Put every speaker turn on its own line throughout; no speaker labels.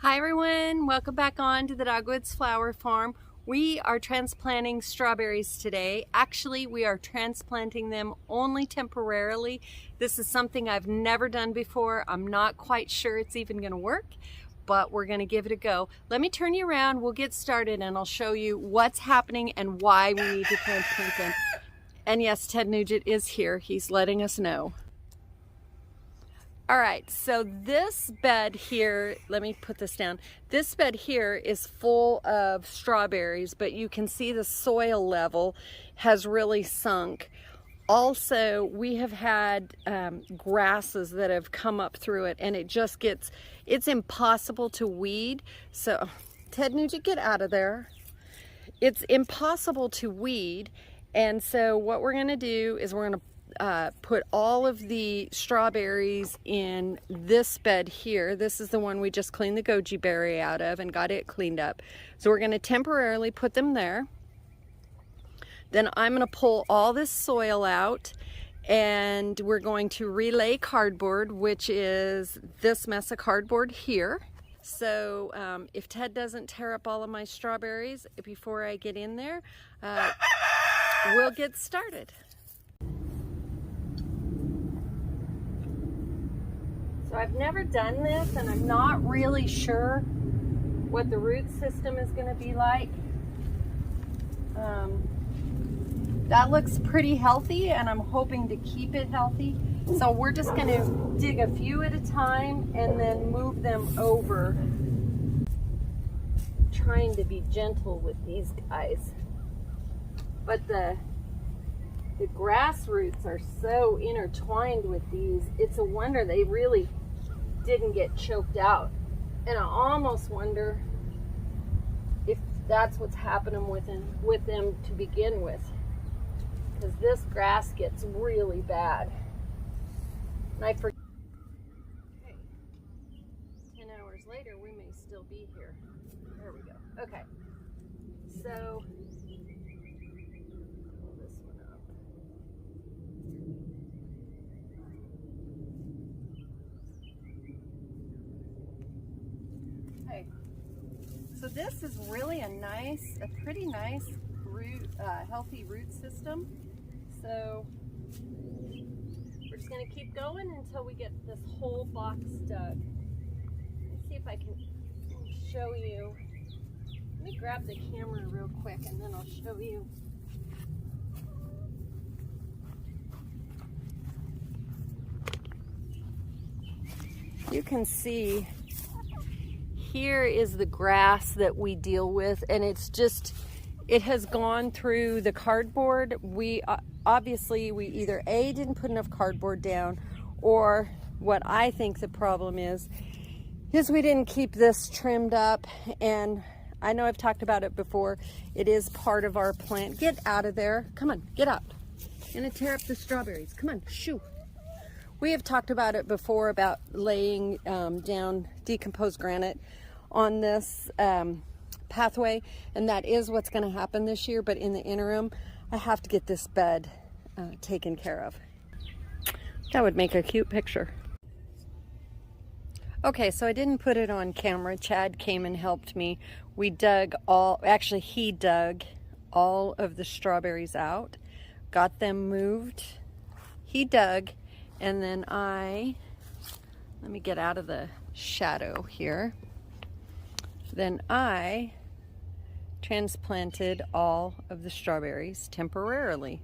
Hi everyone, welcome back on to the Dogwoods Flower Farm. We are transplanting strawberries today. Actually, we are transplanting them only temporarily. This is something I've never done before. I'm not quite sure it's even going to work, but we're going to give it a go. Let me turn you around, we'll get started, and I'll show you what's happening and why we need to transplant them. And yes, Ted Nugent is here. He's letting us know. All right, so this bed here, let me put this down. This bed here is full of strawberries, but you can see the soil level has really sunk. Also, we have had grasses that have come up through it, and it's impossible to weed. So, Ted Nugent, get out of there. It's impossible to weed, and so what we're gonna do is we're gonna put all of the strawberries in this bed here. This is the one we just cleaned the goji berry out of and got it cleaned up. So we're going to temporarily put them there. Then I'm going to pull all this soil out, and we're going to relay cardboard, which is this mess of cardboard here. So if Ted doesn't tear up all of my strawberries before I get in there, we'll get started. So I've never done this, and I'm not really sure what the root system is going to be like. That looks pretty healthy, and I'm hoping to keep it healthy. So we're just going to dig a few at a time and then move them over. Trying to be gentle with these guys. But the grass roots are so intertwined with these. It's a wonder they really didn't get choked out. And I almost wonder if that's what's happening with them to begin with. Because this grass gets really bad. And I forget. Okay. 10 hours later, we may still be here. There we go. Okay. So So this is really a pretty nice root, healthy root system. So we're just going to keep going until we get this whole box dug. Let's see if I can show you. Let me grab the camera real quick, and then I'll show you. You can see here is the grass that we deal with, and it has gone through the cardboard. We obviously either A, didn't put enough cardboard down, or what I think the problem is we didn't keep this trimmed up. And I know I've talked about it before. It is part of our plant. Get out of there. Come on, get out. I'm gonna tear up the strawberries. Come on, shoo. We have talked about it before about laying down decomposed granite on this pathway, and that is what's going to happen this year. But in the interim, I have to get this bed taken care of. That would make a cute picture. Okay, so I didn't put it on camera. Chad came and helped me. He dug all of the strawberries out, got them moved. He dug, and then let me get out of the shadow here. Then I transplanted all of the strawberries temporarily.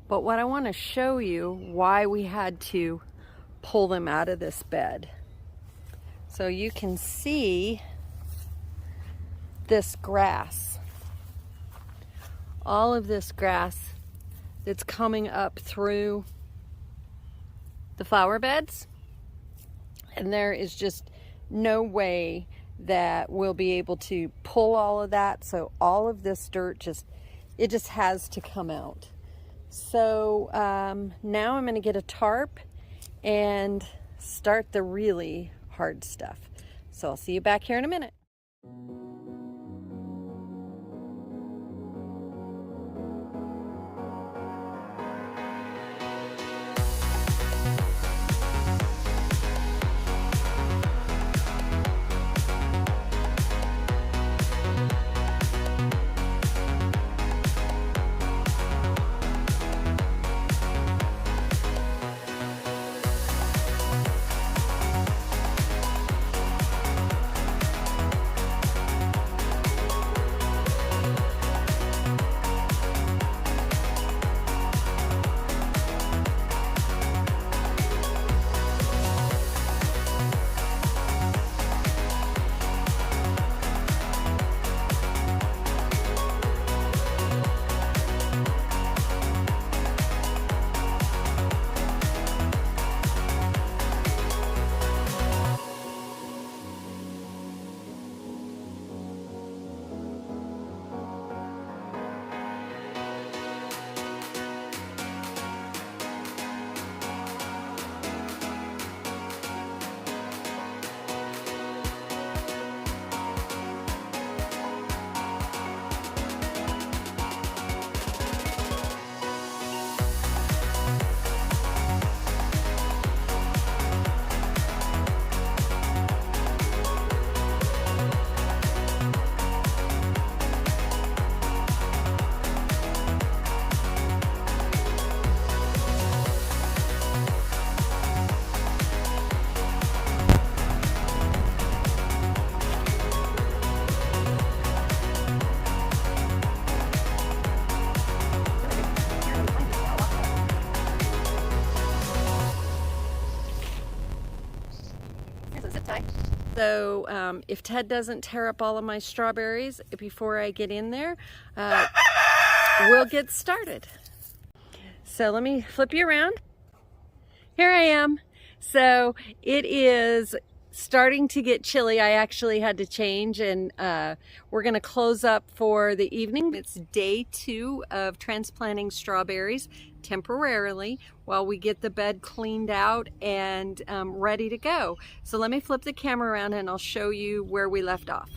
But what I want to show you why we had to pull them out of this bed. So you can see this grass. All of this grass that's coming up through the flower beds. And there is just no way that we'll be able to pull all of that. So all of this dirt just has to come out. So now I'm going to get a tarp and start the really hard stuff. So I'll see you back here in a minute. So if Ted doesn't tear up all of my strawberries before I get in there, we'll get started. So let me flip you around. Here I am. So it is starting to get chilly. I actually had to change, and we're going to close up for the evening. It's day 2 of transplanting strawberries temporarily while we get the bed cleaned out and ready to go. So let me flip the camera around and I'll show you where we left off.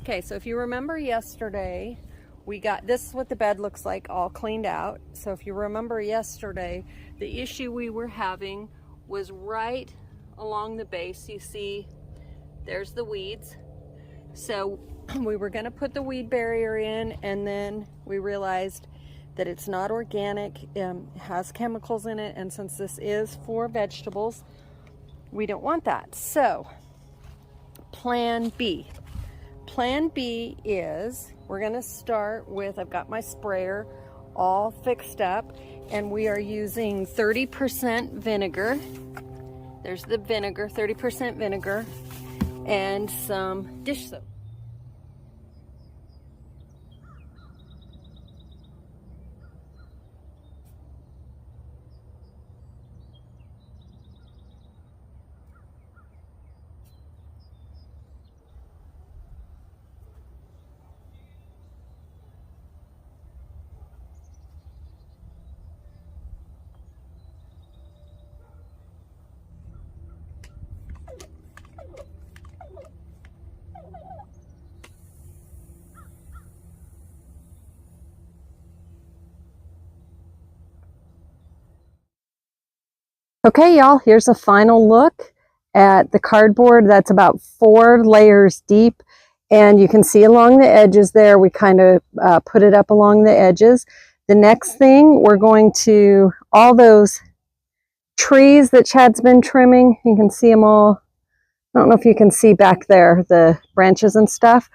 Okay, so if you remember yesterday, this is what the bed looks like all cleaned out. So if you remember yesterday, the issue we were having was right along the base. You see, there's the weeds. So we were going to put the weed barrier in, and then we realized that it's not organic, it has chemicals in it, and since this is for vegetables, we don't want that. So plan B. Plan B is we're going to start with, I've got my sprayer all fixed up, and we are using 30% vinegar. There's the vinegar, 30% vinegar, and some dish soap. Okay, y'all, here's a final look at the cardboard. That's about 4 layers deep, and you can see along the edges there, we kind of put it up along the edges. The next thing, we're going to, all those trees that Chad's been trimming, you can see them all. I don't know if you can see back there, the branches and stuff.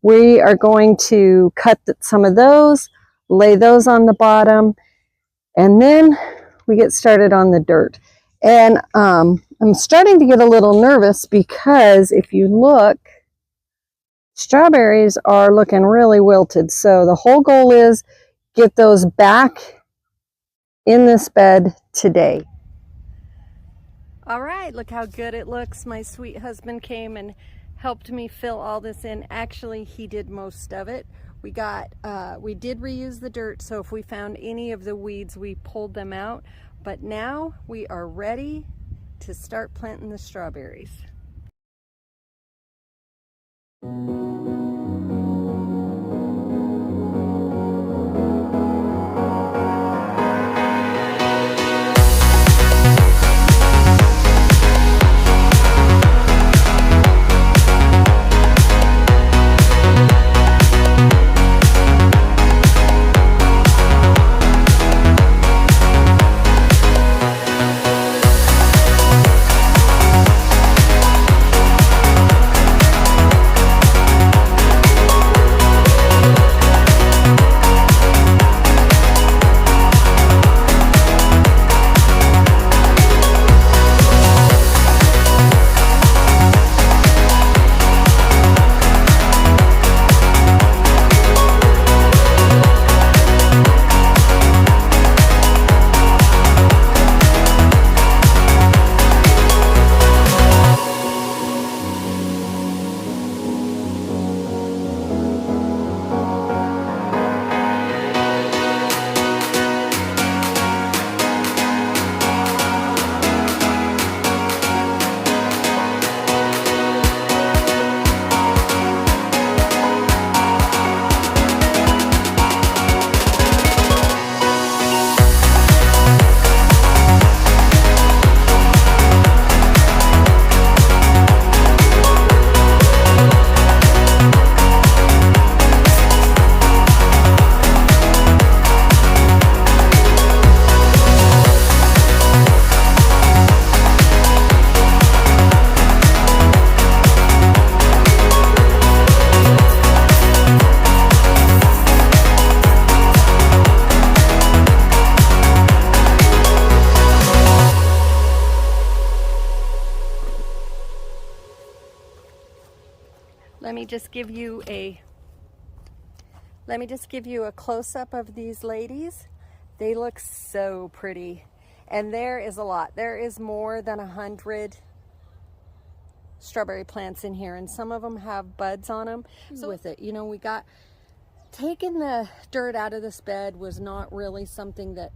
We are going to cut some of those, lay those on the bottom, and then we get started on the dirt. And I'm starting to get a little nervous because if you look, strawberries are looking really wilted. So the whole goal is get those back in this bed today. All right, look how good it looks. My sweet husband came and helped me fill all this in. Actually, he did most of it. We did reuse the dirt, so if we found any of the weeds, we pulled them out. But now we are ready to start planting the strawberries. Let me just give you a close-up of these ladies. They look so pretty. And there is a lot. There is more than 100 strawberry plants in here, and some of them have buds on them. So with it, you know, we got taking the dirt out of this bed was not really something that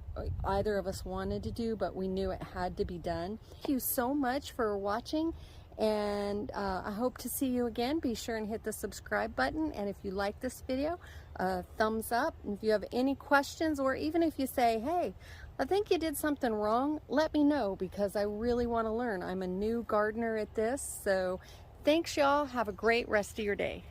either of us wanted to do, but we knew it had to be done. Thank you so much for watching, and I hope to see you again. Be sure and hit the subscribe button, and if you like this video, thumbs up. And if you have any questions, or even if you say, hey, I think you did something wrong, let me know, because I really want to learn. I'm a new gardener at this. So thanks, y'all. Have a great rest of your day.